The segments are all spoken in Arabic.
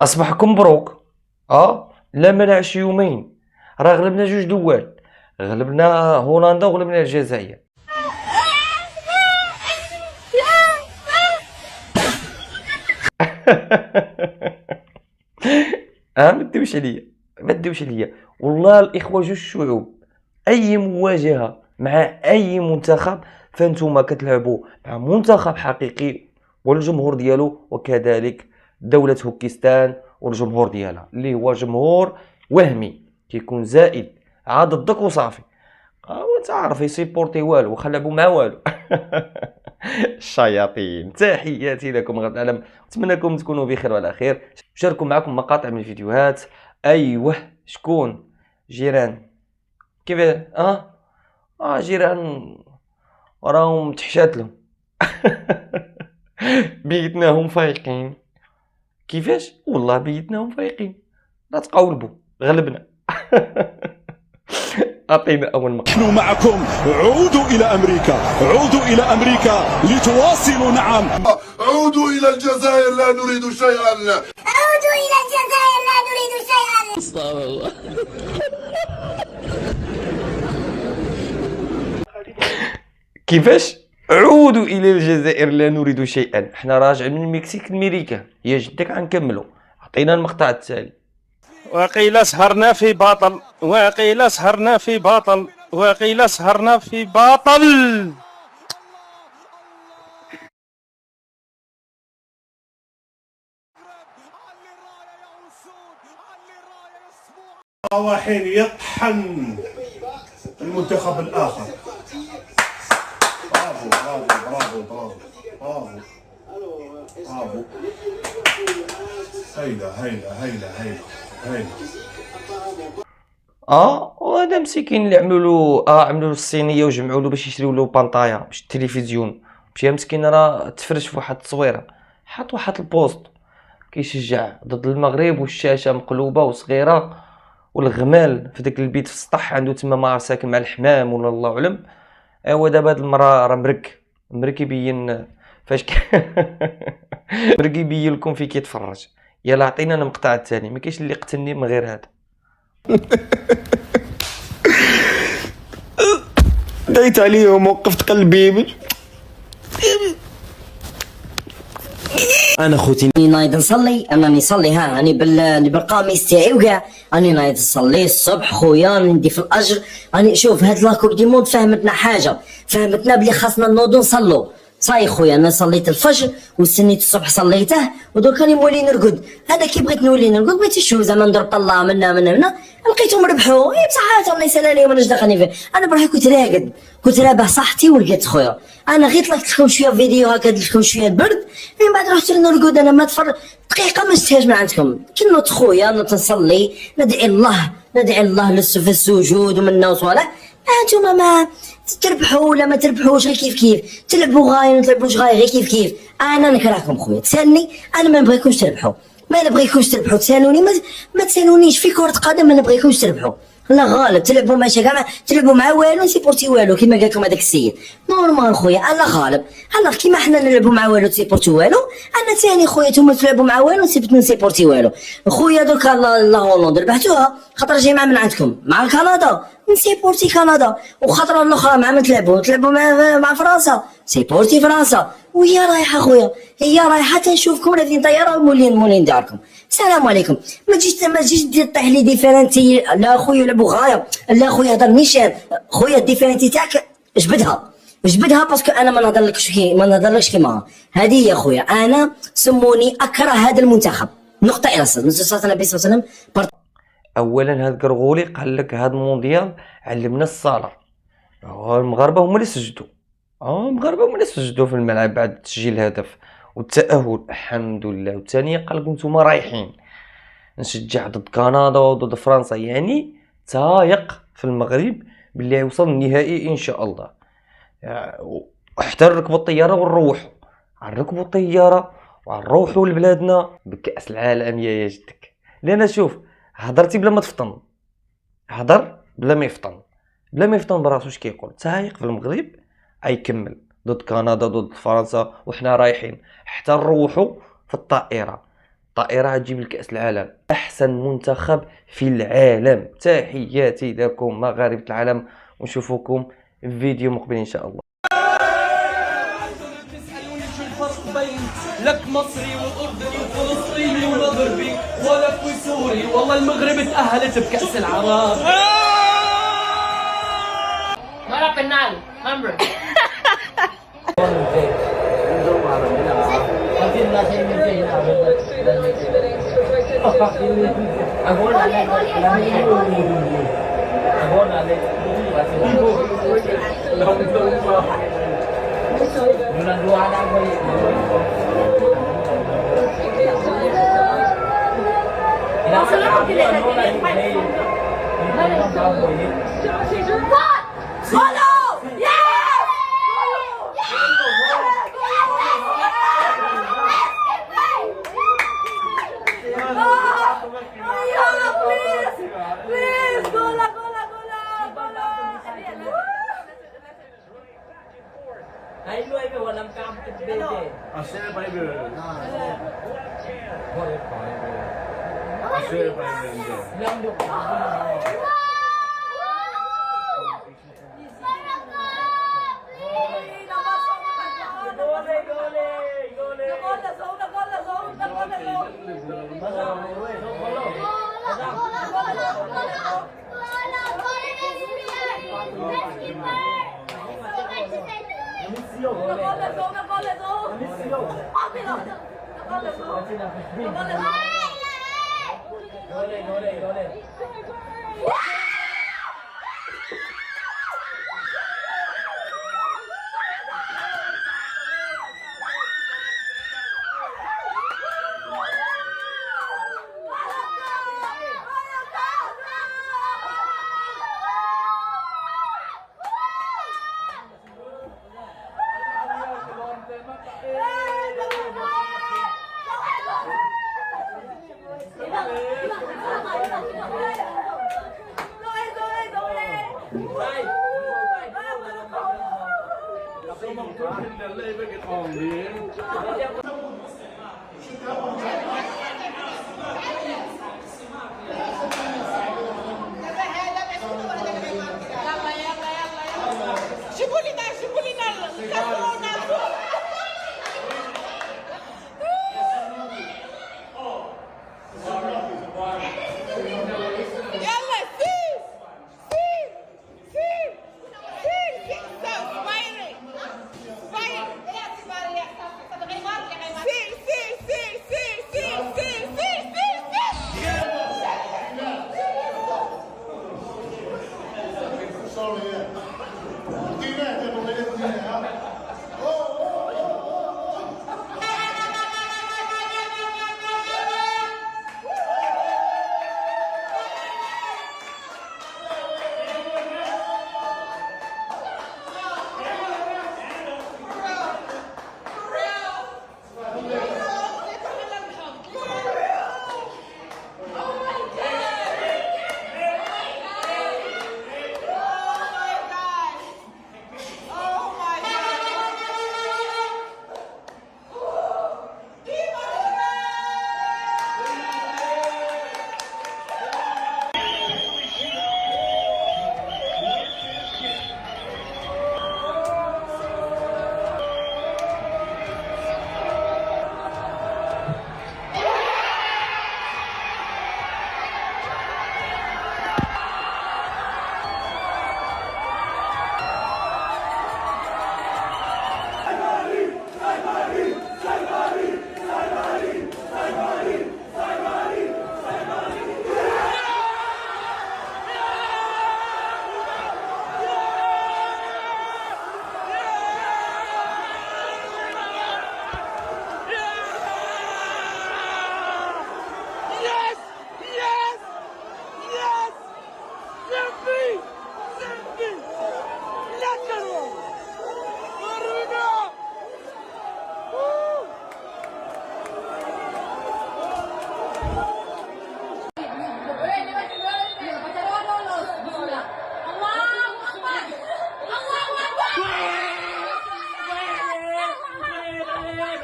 اصبحكم مبروك. لا منعش يومين، راه غلبنا جوج دول، غلبنا هولندا وغلبنا الجزائر. ما تدوش عليا، ما تدوش عليا، والله الاخوه جوج شعوب. اي مواجهه مع اي منتخب فانتوما كتلعبوا مع منتخب حقيقي والجمهور ديالو، وكذلك دولة هوكستان والجمهور ديالها اللي هو جمهور وهمي كيكون زائد عاد ضدك وصافي. وانت عارف يسيبورتي والو واخا لعبوا مع والو. الشياطين، تحياتي لكم غدا العالم، نتمنىكم تكونوا بخير وعلى خير. شاركوا معكم مقاطع من الفيديوهات. ايوه، شكون جيران كيف جيران راهم تحشات لهم. بيتناهم فايقين. كيفاش؟ والله بيتناهم فايقين، لا تقولبوا، غلبنا. اعطينا اول مقطع. نحن معكم، عودوا الى امريكا، عودوا الى امريكا لتواصلوا. نعم، عودوا الى الجزائر لا نريد شيئا. عودوا الى الجزائر لا نريد شيئا. استغفر الله. كيفاش؟ عودوا الى الجزائر لا نريد شيئا. احنا راجعين من المكسيك لميريكا، يا جدك غنكملوا. عطينا المقطع التالي. وقيل سهرنا في باطل، وقيل سهرنا في باطل، وقيل سهرنا في باطل. وحين يطحن المنتخب الاخر. برافو برافو برافو برافو برافو برافو. هيلا هيلا هيلا هيلا هيلا. وهذا مسكين اللي عملوا له الصينيه وجمعوا له باش يشريو له بانطايا باش التلفزيون. مشى مسكين راه تفرج في واحد التصويره، حط واحد البوست كيشجع ضد المغرب والشاشه مقلوبه وصغيره والغمال في داك البيت في السطح عنده تما ما عرف ساكن مع الحمام ولا الله اعلم. ايوا دابا هاد المراه راه مرك يبين فاش مرك يبين لكم في كيتفرج. يلا عطينا المقطع الثاني، ما كاينش اللي قتلني من غير هذا. دايت عليهم وقفت قلبي. انا خوتي نايض نصلي، انني نصلي راني بالقميص تاعي وكاع، راني نايض نصلي الصبح خويا، ندي في الاجر. راني شوف هاد لاكوب دي مود فهمتنا حاجه، فهمتنا بلي خاصنا نوضو نصلو. صاي خويا انا صليت الفجر وسنيت الصبح صليته ودوك راني مولي نرقد. هذا كي بغيت نولي نرقد بغيت نشوف زعما نضرب الله منا لقيتهم ربحوا. بصح الله يسهل عليهم، انا دخلني فيه. انا بروحي كنت راقد، كنت رابح صحتي ولقيت خويا. انا غير طلقت لكم شويه فيديو هكا، درت لكم شويه برد، من بعد رحت نرقد. انا ما دقيقه ما شفتهاش من عندكم. كي نوض خويا نوض نصلي، ندعي الله في السجود ومنا وصالح. انتوما ما تربحوا ولا ما تربحوش غير كيف تلعبوا غاي ما تلعبوش غاي غير كيف. انا نكرهكم خويا، تسالني انا ما نبغيكمش تربحوا، ما نبغيكمش تربحوا. تسالوني ما تسالونيش في كرة قدم، ما نبغيكمش تربحوا. لا غالب، تلعبوا مع كاع تلعبوا مع والو سيبورتي والو كيما قال لكم هذاك السيد. نورمال خويا، انا غالب. انا كيما حنا نلعبوا مع والو سيبورتي والو، انا ثاني خويا نتوما تلعبوا مع والو سيبورتي والو. خويا دوك الله هولندا ربحتوها خاطر جاي من عندكم مع كندا، نسيبورتي كندا. وخطره الاخرى مع من تلعبوا مع فرنسا، سيبورتي فرنسا. وهي رايحه خويا، هي رايحه تنشوفكم راكدين طياره مولين داركم. السلام عليكم. ما تجيش طيح لي ديفيرنتي. لا خويا لعبوا غايه، لا خويا هضر نيشان. خويا الديفيرنتي تاعك جبدها باسكو انا ما نهضرلكش كيما هذه يا خويا. انا سموني اكره هذا المنتخب، نقطه الى صفر. النبي صلى الله عليه وسلم اولا هذا الكرغولي قال لك هذا المونديال علمنا الصلاه. المغاربه هما اللي سجدوا، المغاربه هما اللي سجدوا في الملعب بعد تسجيل الهدف والتاهل الحمد لله. والثانيه قال لكم نتوما رايحين نشجع ضد كندا وضد فرنسا، يعني تايق في المغرب باللي يوصل النهائي ان شاء الله. حتى نركبوا الطياره ونروحوا، نركبوا الطياره ونروحوا لبلادنا بكاس العالم يا جدك. لان شوف هضرتي بلا ما تفطن، هضر بلا ما يفطن براسو. اش كيقول؟ تايق في المغرب يكمل ضد كندا ضد فرنسا، وحنا رايحين حتى نروحوا في الطائره طائرة تجيب الكأس العالم. أحسن منتخب في العالم. تحياتي لكم مغاربة العالم، ونشوفكم في فيديو مقبل إن شاء الله. تسألوني شو الفرق بين لك مصري وأردني وفلسطيني ومغربي ولك وسوري، والله المغرب تأهلت بكأس العرب. Marah penal, hammer.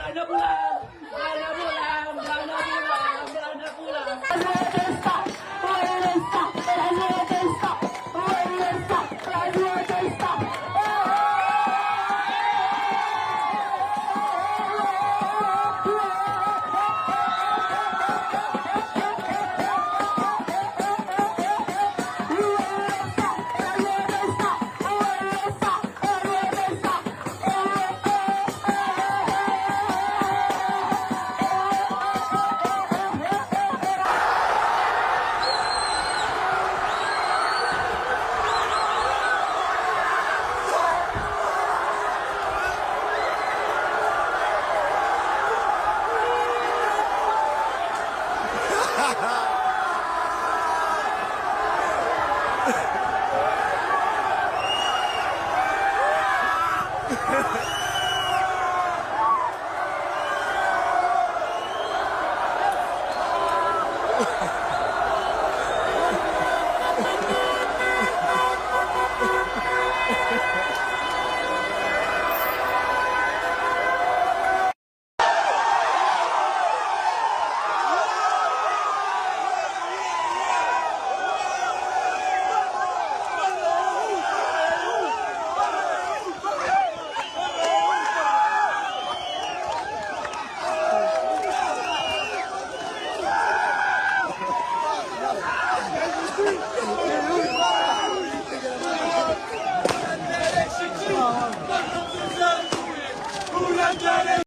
Anak